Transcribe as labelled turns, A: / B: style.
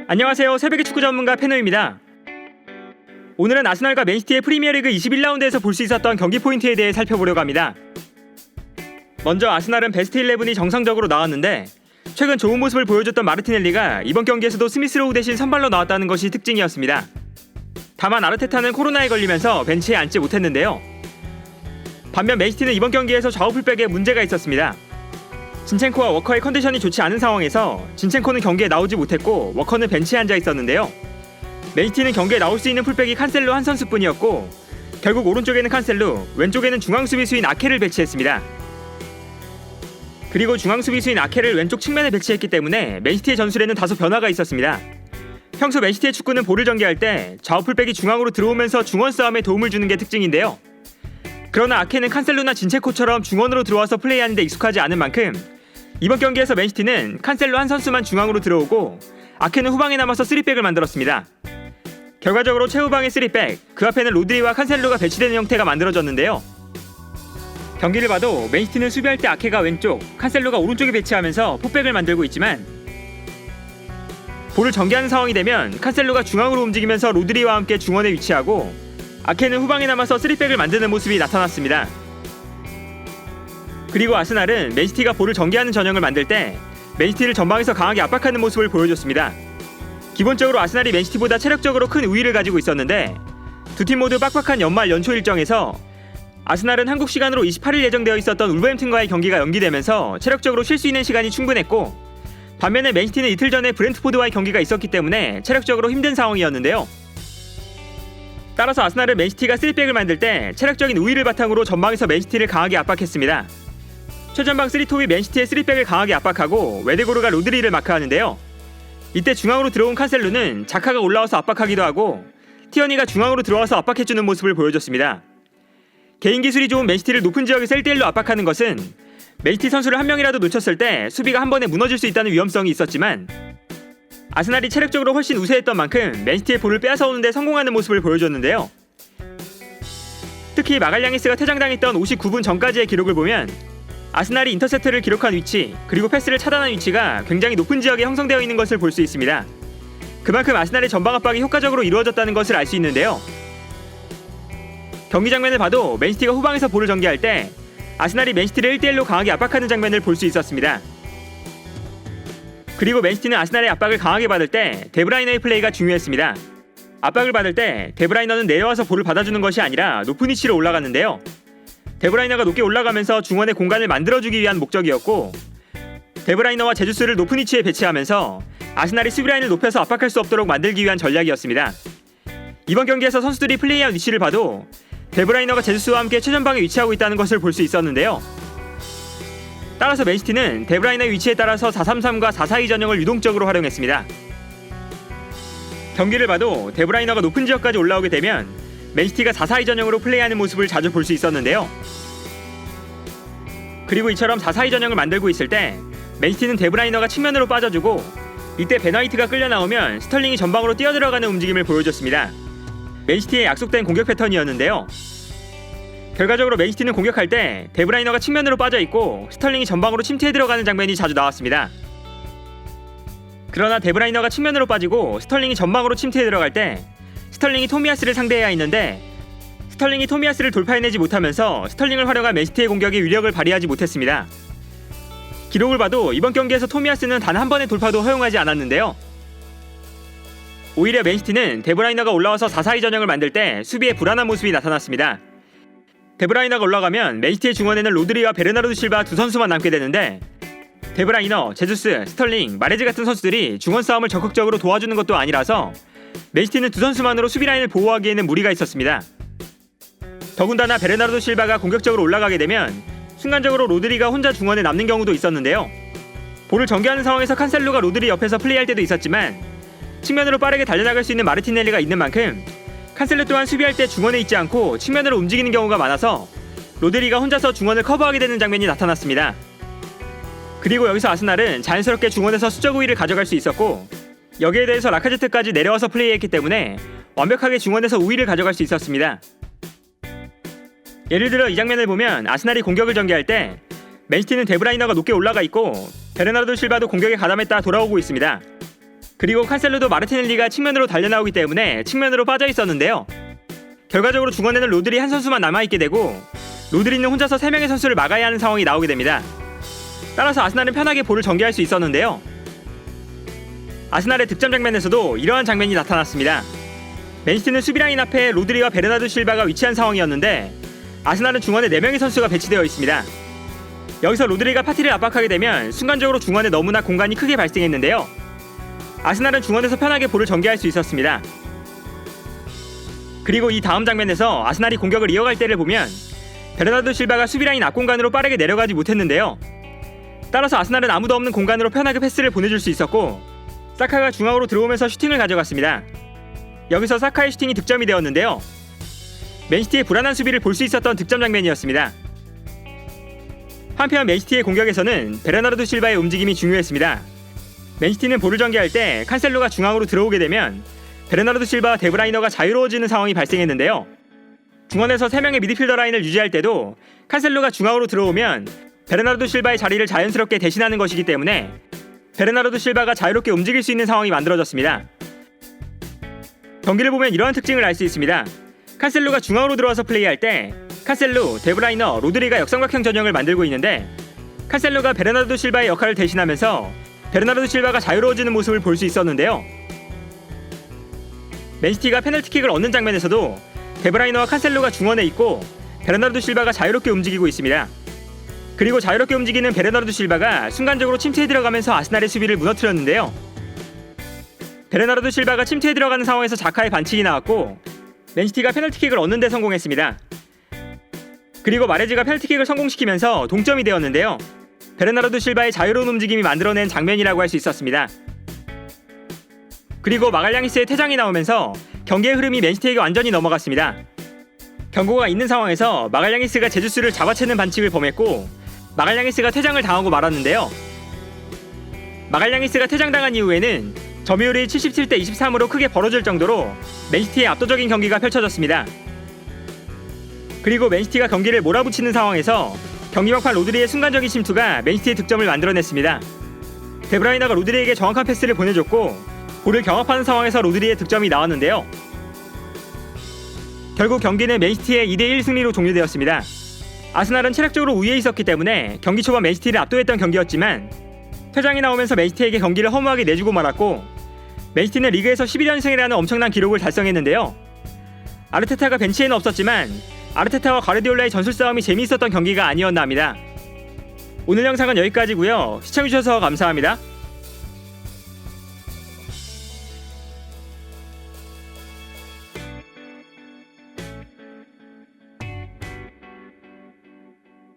A: 안녕하세요. 새벽의 축구 전문가 페노입니다. 오늘은 아스날과 맨시티의 프리미어리그 21라운드에서 볼 수 있었던 경기 포인트에 대해 살펴보려고 합니다. 먼저 아스날은 베스트 11이 정상적으로 나왔는데 최근 좋은 모습을 보여줬던 마르티넬리가 이번 경기에서도 스미스로우 대신 선발로 나왔다는 것이 특징이었습니다. 다만 아르테타는 코로나에 걸리면서 벤치에 앉지 못했는데요. 반면 맨시티는 이번 경기에서 좌우 풀백에 문제가 있었습니다. 진첸코와 워커의 컨디션이 좋지 않은 상황에서 진첸코는 경기에 나오지 못했고 워커는 벤치에 앉아 있었는데요. 맨시티는 경기에 나올 수 있는 풀백이 칸셀로 한 선수뿐이었고 결국 오른쪽에는 칸셀로, 왼쪽에는 중앙 수비수인 아케를 배치했습니다. 그리고 중앙 수비수인 아케를 왼쪽 측면에 배치했기 때문에 맨시티의 전술에는 다소 변화가 있었습니다. 평소 맨시티의 축구는 볼을 전개할 때 좌우 풀백이 중앙으로 들어오면서 중원 싸움에 도움을 주는 게 특징인데요. 그러나 아케는 칸셀로나 진체코처럼 중원으로 들어와서 플레이하는 데 익숙하지 않은 만큼 이번 경기에서 맨시티는 칸셀로 한 선수만 중앙으로 들어오고 아케는 후방에 남아서 3백을 만들었습니다. 결과적으로 최후방의 3백, 그 앞에는 로드리와 칸셀로가 배치되는 형태가 만들어졌는데요. 경기를 봐도 맨시티는 수비할 때 아케가 왼쪽, 칸셀로가 오른쪽에 배치하면서 포백을 만들고 있지만 볼을 전개하는 상황이 되면 칸셀로가 중앙으로 움직이면서 로드리와 함께 중원에 위치하고 아케는 후방에 남아서 3백을 만드는 모습이 나타났습니다. 그리고 아스날은 맨시티가 볼을 전개하는 전형을 만들 때 맨시티를 전방에서 강하게 압박하는 모습을 보여줬습니다. 기본적으로 아스날이 맨시티보다 체력적으로 큰 우위를 가지고 있었는데 두 팀 모두 빡빡한 연말 연초 일정에서 아스날은 한국 시간으로 28일 예정되어 있었던 울버햄튼과의 경기가 연기되면서 체력적으로 쉴 수 있는 시간이 충분했고 반면에 맨시티는 이틀 전에 브렌트포드와의 경기가 있었기 때문에 체력적으로 힘든 상황이었는데요. 따라서 아스날은 맨시티가 3백을 만들 때 체력적인 우위를 바탕으로 전방에서 맨시티를 강하게 압박했습니다. 최전방 3톱이 맨시티의 3백을 강하게 압박하고 웨데고르가 로드리를 마크하는데요. 이때 중앙으로 들어온 칸셀로는 자카가 올라와서 압박하기도 하고 티어니가 중앙으로 들어와서 압박해주는 모습을 보여줬습니다. 개인 기술이 좋은 맨시티를 높은 지역에서 1대1로 압박하는 것은 맨시티 선수를 한 명이라도 놓쳤을 때 수비가 한 번에 무너질 수 있다는 위험성이 있었지만 아스날이 체력적으로 훨씬 우세했던 만큼 맨시티의 볼을 빼앗아오는 데 성공하는 모습을 보여줬는데요. 특히 마갈량이스가 퇴장당했던 59분 전까지의 기록을 보면 아스날이 인터셉트를 기록한 위치 그리고 패스를 차단한 위치가 굉장히 높은 지역에 형성되어 있는 것을 볼 수 있습니다. 그만큼 아스날의 전방 압박이 효과적으로 이루어졌다는 것을 알 수 있는데요. 경기 장면을 봐도 맨시티가 후방에서 볼을 전개할 때 아스날이 맨시티를 1대1로 강하게 압박하는 장면을 볼 수 있었습니다. 그리고 맨시티는 아스날의 압박을 강하게 받을 때 데브라이너의 플레이가 중요했습니다. 압박을 받을 때 데브라이너는 내려와서 볼을 받아주는 것이 아니라 높은 위치로 올라갔는데요. 데브라이너가 높게 올라가면서 중원에 공간을 만들어주기 위한 목적이었고 데브라이너와 제주스를 높은 위치에 배치하면서 아스날이 수비라인을 높여서 압박할 수 없도록 만들기 위한 전략이었습니다. 이번 경기에서 선수들이 플레이한 위치를 봐도 데브라이너가 제주스와 함께 최전방에 위치하고 있다는 것을 볼 수 있었는데요. 따라서 맨시티는 데브라이너의 위치에 따라서 4-3-3과 4-4-2 전형을 유동적으로 활용했습니다. 경기를 봐도 데브라이너가 높은 지역까지 올라오게 되면 맨시티가 4-4-2 전형으로 플레이하는 모습을 자주 볼 수 있었는데요. 그리고 이처럼 4-4-2 전형을 만들고 있을 때 맨시티는 데브라이너가 측면으로 빠져주고 이때 베나이트가 끌려 나오면 스털링이 전방으로 뛰어들어가는 움직임을 보여줬습니다. 맨시티의 약속된 공격 패턴이었는데요. 결과적으로 맨시티는 공격할 때 데브라이너가 측면으로 빠져있고 스털링이 전방으로 침투해 들어가는 장면이 자주 나왔습니다. 그러나 데브라이너가 측면으로 빠지고 스털링이 전방으로 침투해 들어갈 때 스털링이 토미야스를 상대해야 했는데 스털링이 토미야스를 돌파해내지 못하면서 스털링을 활용한 맨시티의 공격이 위력을 발휘하지 못했습니다. 기록을 봐도 이번 경기에서 토미야스는 단 한 번의 돌파도 허용하지 않았는데요. 오히려 맨시티는 데브라이너가 올라와서 4-4-2 전형을 만들 때 수비에 불안한 모습이 나타났습니다. 데브라이너가 올라가면 맨시티의 중원에는 로드리와 베르나르도 실바 두 선수만 남게 되는데 데브라이너, 제주스, 스털링, 마레즈 같은 선수들이 중원 싸움을 적극적으로 도와주는 것도 아니라서 맨시티는 두 선수만으로 수비라인을 보호하기에는 무리가 있었습니다. 더군다나 베르나르도 실바가 공격적으로 올라가게 되면 순간적으로 로드리가 혼자 중원에 남는 경우도 있었는데요. 볼을 전개하는 상황에서 칸셀로가 로드리 옆에서 플레이할 때도 있었지만 측면으로 빠르게 달려나갈 수 있는 마르티넬리가 있는 만큼 칸셀로 또한 수비할 때 중원에 있지 않고 측면으로 움직이는 경우가 많아서 로드리가 혼자서 중원을 커버하게 되는 장면이 나타났습니다. 그리고 여기서 아스날은 자연스럽게 중원에서 수적 우위를 가져갈 수 있었고 여기에 대해서 라카제트까지 내려와서 플레이했기 때문에 완벽하게 중원에서 우위를 가져갈 수 있었습니다. 예를 들어 이 장면을 보면 아스날이 공격을 전개할 때 맨시티는 데브라이너가 높게 올라가 있고 베르나르도 실바도 공격에 가담했다 돌아오고 있습니다. 그리고 칸셀로도 마르티넬리가 측면으로 달려나오기 때문에 측면으로 빠져 있었는데요. 결과적으로 중원에는 로드리 한 선수만 남아있게 되고 로드리는 혼자서 3명의 선수를 막아야 하는 상황이 나오게 됩니다. 따라서 아스날은 편하게 볼을 전개할 수 있었는데요. 아스날의 득점 장면에서도 이러한 장면이 나타났습니다. 맨시티는 수비라인 앞에 로드리와 베르나르도 실바가 위치한 상황이었는데 아스날은 중원에 4명의 선수가 배치되어 있습니다. 여기서 로드리가 파티를 압박하게 되면 순간적으로 중원에 너무나 공간이 크게 발생했는데요. 아스날은 중원에서 편하게 볼을 전개할 수 있었습니다. 그리고 이 다음 장면에서 아스날이 공격을 이어갈 때를 보면 베르나르도 실바가 수비라인 앞공간으로 빠르게 내려가지 못했는데요. 따라서 아스날은 아무도 없는 공간으로 편하게 패스를 보내줄 수 있었고 사카가 중앙으로 들어오면서 슈팅을 가져갔습니다. 여기서 사카의 슈팅이 득점이 되었는데요. 맨시티의 불안한 수비를 볼 수 있었던 득점 장면이었습니다. 한편 맨시티의 공격에서는 베르나르도 실바의 움직임이 중요했습니다. 맨시티는 볼을 전개할 때 칸셀로가 중앙으로 들어오게 되면 베르나르도 실바와 데브라이너가 자유로워지는 상황이 발생했는데요. 중원에서 3명의 미드필더 라인을 유지할 때도 칸셀로가 중앙으로 들어오면 베르나르도 실바의 자리를 자연스럽게 대신하는 것이기 때문에 베르나르도 실바가 자유롭게 움직일 수 있는 상황이 만들어졌습니다. 경기를 보면 이러한 특징을 알 수 있습니다. 칸셀로가 중앙으로 들어와서 플레이할 때 칸셀로, 데브라이너, 로드리가 역삼각형 전형을 만들고 있는데 칸셀로가 베르나르도 실바의 역할을 대신하면서 베르나르도 실바가 자유로워지는 모습을 볼 수 있었는데요. 맨시티가 페널티킥을 얻는 장면에서도 데브라이너와 칸셀로가 중원에 있고 베르나르도 실바가 자유롭게 움직이고 있습니다. 그리고 자유롭게 움직이는 베르나르도 실바가 순간적으로 침투에 들어가면서 아스날의 수비를 무너뜨렸는데요. 베르나르도 실바가 침투에 들어가는 상황에서 자카의 반칙이 나왔고 맨시티가 페널티킥을 얻는 데 성공했습니다. 그리고 마레즈가 페널티킥을 성공시키면서 동점이 되었는데요. 베르나르도 실바의 자유로운 움직임이 만들어낸 장면이라고 할 수 있었습니다. 그리고 마갈량이스의 퇴장이 나오면서 경기의 흐름이 맨시티에게 완전히 넘어갔습니다. 경고가 있는 상황에서 마갈량이스가 제주스를 잡아채는 반칙을 범했고 마갈량이스가 퇴장을 당하고 말았는데요. 마갈량이스가 퇴장당한 이후에는 점유율이 77대 23으로 크게 벌어질 정도로 맨시티의 압도적인 경기가 펼쳐졌습니다. 그리고 맨시티가 경기를 몰아붙이는 상황에서 경기 막판 로드리의 순간적인 침투가 맨시티의 득점을 만들어냈습니다. 데브라이너가 로드리에게 정확한 패스를 보내줬고 볼을 경합하는 상황에서 로드리의 득점이 나왔는데요. 결국 경기는 맨시티의 2대1 승리로 종료되었습니다. 아스날은 체력적으로 우위에 있었기 때문에 경기 초반 맨시티를 압도했던 경기였지만 퇴장이 나오면서 맨시티에게 경기를 허무하게 내주고 말았고 맨시티는 리그에서 11연승이라는 엄청난 기록을 달성했는데요. 아르테타가 벤치에는 없었지만 아르테타와 가르디올라의 전술 싸움이 재미있었던 경기가 아니었나 합니다. 오늘 영상은 여기까지고요. 시청해주셔서 감사합니다.